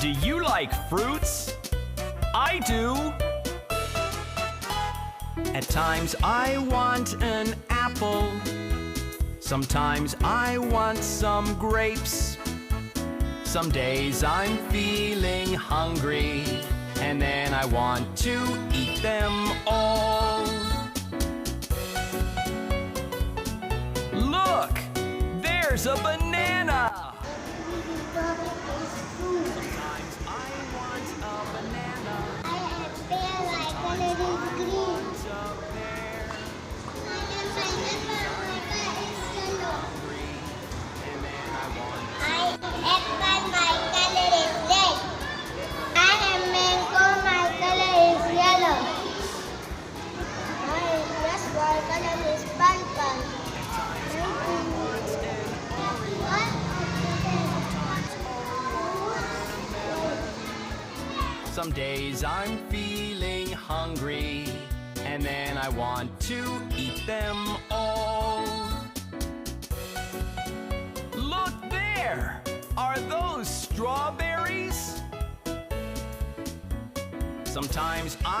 Do you like fruits? I do. At times I want an apple. Sometimes I want some grapes. Some days I'm feeling hungry, and then I want to eat them all. Look! There's a banana! Sometimes I want a banana. Some days I'm feeling hungry, and then I want to eat them all. Look there! Are those strawberries? Sometimes